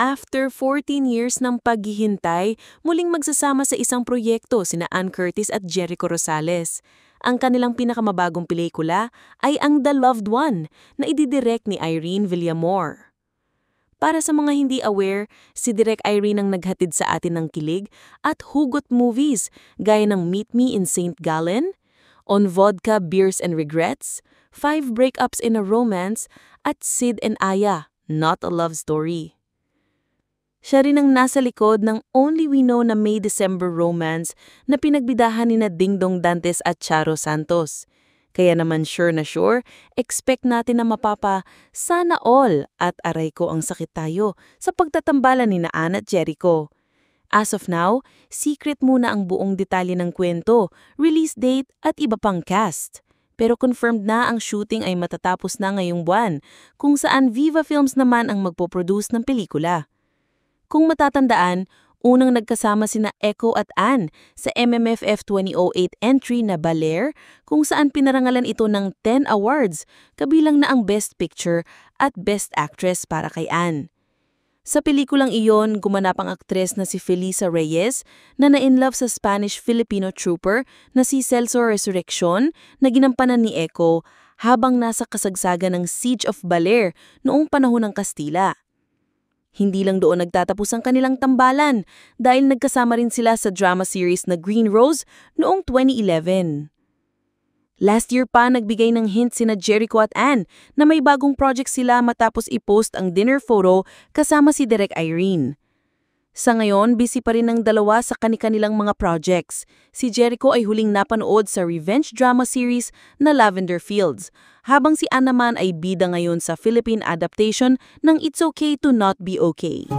After 14 years ng paghihintay, muling magsasama sa isang proyekto sina Ann Curtis at Jericho Rosales. Ang kanilang pinakamabagong pelikula ay ang The Loved One na ididirect ni Irene Villamor. Para sa mga hindi aware, si Direk Irene ang naghatid sa atin ng kilig at hugot movies gaya ng Meet Me in St. Gallen, On Vodka, Beers and Regrets, 5 Breakups in a Romance, at Sid and Aya, Not a Love Story. Siya rin ang nasa likod ng Only We Know na May-December romance na pinagbidahan ni na Dingdong Dantes at Charo Santos. Kaya naman sure na sure, expect natin na mapapa sana all at aray ko ang sakit tayo sa pagtatambalan ni na Ann at Jericho. As of now, secret muna ang buong detalye ng kwento, release date at iba pang cast. Pero confirmed na ang shooting ay matatapos na ngayong buwan, kung saan Viva Films naman ang magpoproduce ng pelikula. Kung matatandaan, unang nagkasama sina Echo at Ann sa MMFF 2008 entry na Baler, kung saan pinarangalan ito ng 10 awards, kabilang na ang Best Picture at Best Actress para kay Ann. Sa pelikulang iyon, gumanap ang aktres na si Felisa Reyes na na-inlove sa Spanish-Filipino trooper na si Celso Resurreccion na ginampanan ni Echo habang nasa kasagsagan ng Siege of Baler noong panahon ng Kastila. Hindi lang doon nagtatapos ang kanilang tambalan dahil nagkasama rin sila sa drama series na Green Rose noong 2011. Last year pa nagbigay ng hint sina Jericho at Ann na may bagong project sila matapos i-post ang dinner photo kasama si Direk Irene. Sa ngayon, busy pa rin ang dalawa sa kani-kanilang mga projects. Si Jericho ay huling napanood sa revenge drama series na Lavender Fields, habang si Ann naman ay bida ngayon sa Philippine adaptation ng It's Okay to Not Be Okay.